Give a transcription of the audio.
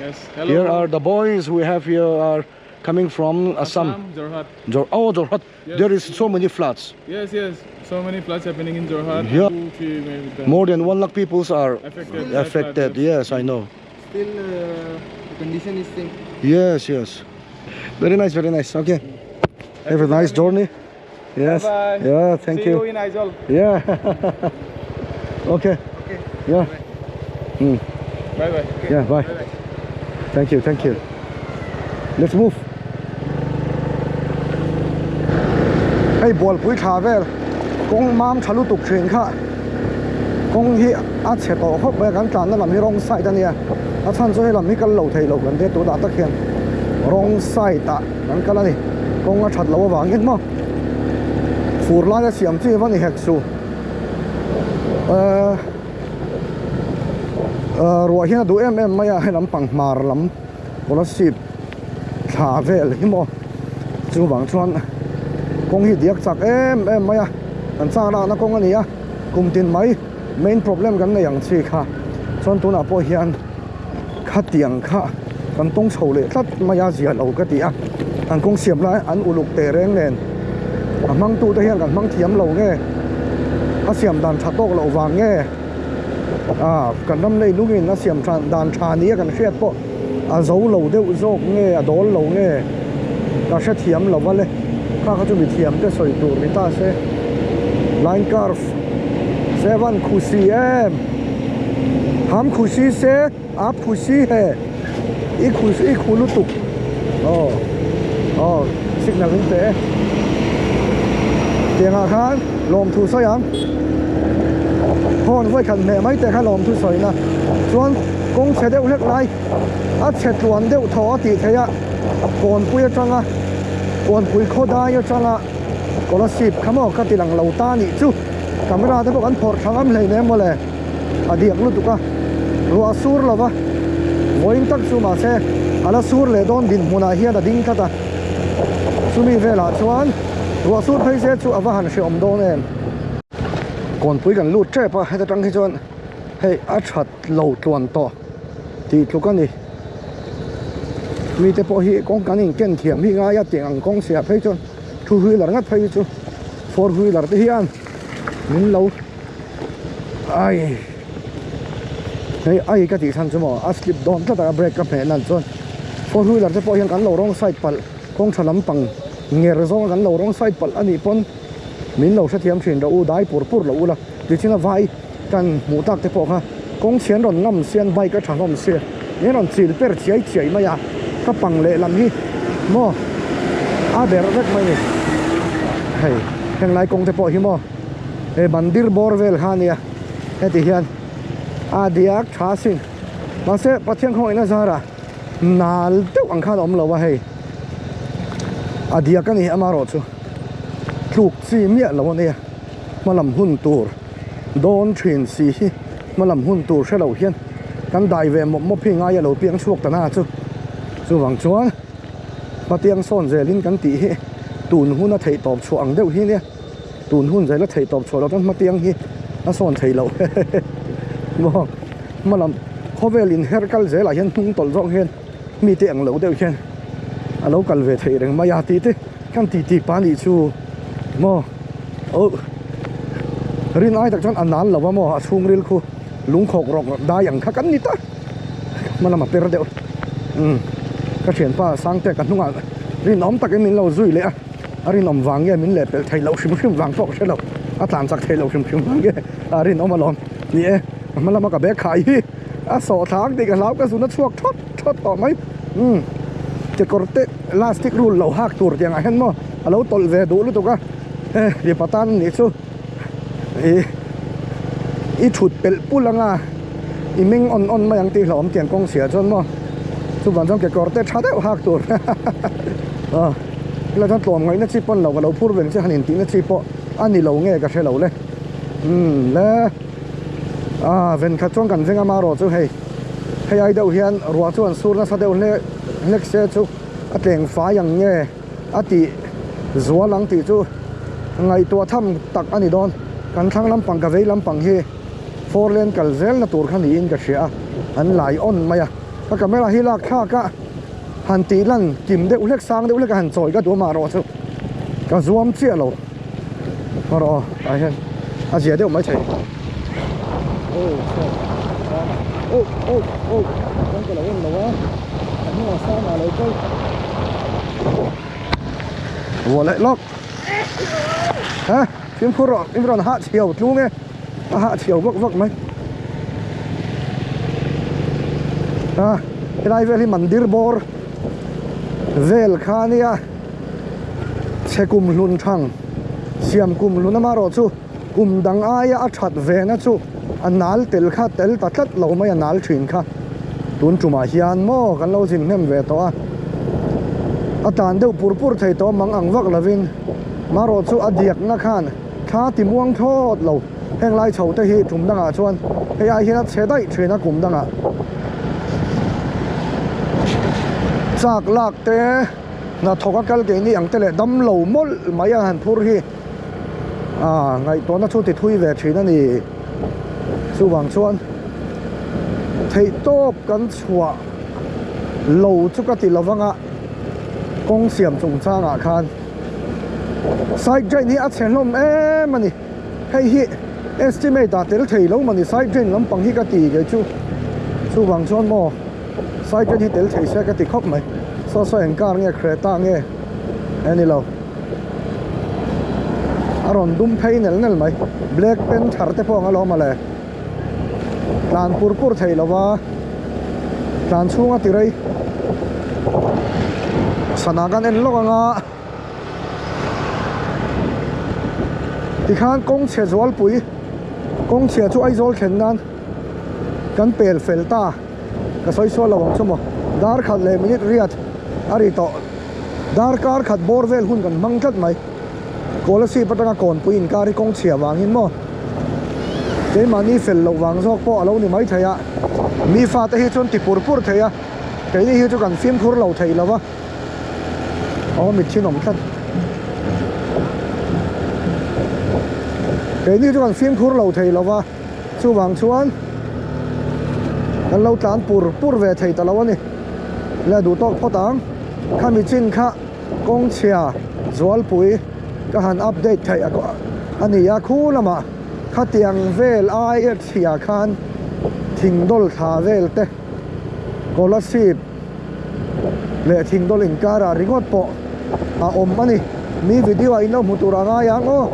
Yes. Hello. Here are the boys we have here are coming from Assam. Jorhat. Jorhat. Yes. There is so many floods. Yes, yes. So many floods happening in Jorhat. Yeah. 2, 3, maybe 10. More than 1 lakh people are Affected. affected. Yes, I know. Still, the condition is same. Yes, yes. Very nice, very nice. Okay. Have a nice journey. Yes. Bye bye. Yeah, thank See you you. in Aizawl. Yeah. Okay. Okay. Yeah. Mm. Bye bye. Yeah, bye. Bye bye. Thank you, thank you. Let's move. Hey, ball pui tha vel. Kong mam chalu tuk thrin kha. Kong hi a che to khop ba kan tlan na lam hi wrong side ania. A chan cho hi lam hi kal lo thei lo kan de tu da ta khian. Wrong side ta kan kala ni. Kong a that lo wa ngin mo. Fur la ya siam chi wa ni hek su. Rồi hiện đủ em mày hay lắm bằng mà lắm có nó xịp thả về lấy mò chú bằng chuan công hi điếc chắc em mày anh sang ra nó công anh nhá cùng tiền mấy main problem cái này yang chi kha chuan tu na po hian khát tiếng kha kan tông sầu lệ tất mày gì lâu cái tiệt anh công xiêm lại anh u lục tề reng nền mang tu tới hian kan mang thiam lâu nghe anh xiêm đàn chặt tóc lâu vàng nghe kan năm nay lúc này nó xiêm đàn trà nia kan khét po dấu lâu đeo dốc nghe đổ lâu nghe ta sẽ thiam lâu vậy các chuẩn bị thiam để soi tour người ta sẽ line curve 7 khushi em ham khushi se ap khushi hai ik khulu tuk signal in te tiếng khan lom thu soi ang hòn với khẩn mẹ mấy tay khai lòm thu soi na chuan công chế đeo lek lại á chế tuan đeo thọ thì thế à còn bùi trăng à còn bùi khó đai trăng à còn nó xịp khám ở cái tiền lầu ta nhỉ chú camera thế bộ anh phật thằng em lấy ném mà lẽ điện luôn tụi ca rồi sur là va voin tắc chú mà xe là sur lẽ đón đinh mùa này hiện là đinh thật à chú mi về là chuan rồi sur thấy xe chú ở vào hẳn sẽ ôm đón em còn bùi gần lụt trẻ pa hay ta trăng cái chuan hey a chat lâu tuần to thì chú con đi mi te po hi con cái này kiến thiểm hi ngay tiếng anh con sẽ thấy cho thu huy là ngắt thấy cho for huy là thế hian min lâu ai hey ai cái gì thằng chú mà a slip down tất cả break up này năn cho for huy là thế po hian cái lâu wrong side pal con chả lắm bằng nghe rồi cái lâu wrong side pal anh đi pon min lâu sẽ thiểm chuyện đâu đái pur lâu là thì chính là vai kan mu tak te po kha kong chen ron ngam sian bai ka thangom se ne ron chil per chiai ma ya ka pang le lam hi mo a ber rek mai ni hei heng lai kong te po hi mo e mandir borvel khania he ti hian a diak tha sin ma se pathian khoi na zara nal te ang khan om lo wa hei a diak ani amaro chu thuk chi mi lo ne ma lam hun tur đón chuyển xí mà làm hôn tù sẽ đầu hiên căn đại về một phi ngay đầu tiếng chuộc tận à chú vàng chúa mà tiếng son dễ linh căn tí tùn hôn nó thấy tọp chuộng đâu hi nè tùn hôn dễ nó thấy tọp chuộng đâu mà tiếng hi nó son thấy lâu mà làm khó về linh her cal dễ là hiên tung tol rong hiên mi tiếng lâu đâu hiên à lâu cal về thấy rằng mà ya tí thế căn tí bán đi chú mà rin ai tak chan anan lawa mo chung ril khu lung khok rok da yang kha kan ni ta manama per deu ka thian pa sang te kan hunga rin om tak min lo zui le a rin om wang ye min le pel thai lo shim wang tok se lo a tlan chak thai lo shim wang ye a rin om alom ni e malama ka be khai hi a so thang ti ka lau ka su na chuak thot to mai che korte elastic rule lo hak tur tiang a hen mo alo tol ve du lu to ka di patan ni chu i thut pel pulanga i ming on ma yang ti hlom tiang kong sia chon mo chu ban jong ke korte tha deu hak tur la chan tlom ngai na chi pon lo ga lo phur ven che hanin ti na chi po ani lo nge ka the lo le le ven kha chong kan venga ma ro chu hei ai deuh hian ruwa chuan sur na sa deuh le se chu a tleng fa yang nge ati zualang ti chu ngai tua tham tak ani don kan thang lampang ka vei lampang hi four lane kal zel na tur khani in ka hria an lai on maya ka camera hi lak tha ka han ti lan kim de ulek sang de ulek han choi ka du ma ro chu ka zoom chia lo ma ro ai hen a zia de mai chai ô con cái lỗ lỗ anh nó sao mà lấy cây vừa lại lóc hả phim khô rồi phim rồi hạ chiều luôn nghe hạ chiều vất vất mấy cái này về thì mandir bor vel khania xe cùng luôn thằng xiêm cùng luôn mà rồi chú cùng đằng ai á chặt về nó chú anh nál tel khát tel tắt tắt lâu mấy anh nál chuyện khát tuần chủ mà hiền mòกันlâu xin nem về to à tàn đều pur thấy to mang ăn vắc là vin mà rồi chú adiak na khan khá tìm muang thốt lâu heng lai chầu tới hi chúng đang à chuan hay ai hiện xe đẩy chuyện nó cũng đang à sạc lạc té na thọc cái cái này ăn tới lại đâm lâu mốt mấy anh pur hi à ngày đó nó chú thì thui về chuyện đó này chú bằng chuan thấy tốt cắn chua lâu chút cái tiền lâu vang ạ công xiêm trồng trang ạ khan side drain hi at chen lom em mani hay hi estimate ta tel thei lo mani side drain lam pang hi ka ti ge chu wang chuan mo side drain hi tel thei se ka ti khop mai so en kar nge kreta nge ani lo aron dum phei nel mai black pen thar te po nga lo ma le lan pur thei lo wa lan chunga ti rei sanagan en lo nga thì khan công xe zol pui công xe chu ai zol khen nan kan pel fel ta ka soi so lawang chumo dar khat le minute riat ari to dar kar khat borvel hun kan mangthat mai policy patanga kon puin kari kong chia wangin mo ke mani fel lawang zok po alo ni mai thaya mi fa ta hi chon ti pur thaya ke ni hi chu kan film khur lo thei lawa o mi chinom thlat cái này cho anh phim khur lâu thầy lâu va chú vàng chuan anh lâu tán pur về thầy ta lâu này là đủ tốt phô tang khám mi chín khá công chia zual pui cái han update thầy anh ấy khu là mà khá tiếng vel ai chia khan thình đol thả vel te có là xịp lệ thình đol in cara ringot po à anh ấy mi video ai đâu một tura ngay ang ô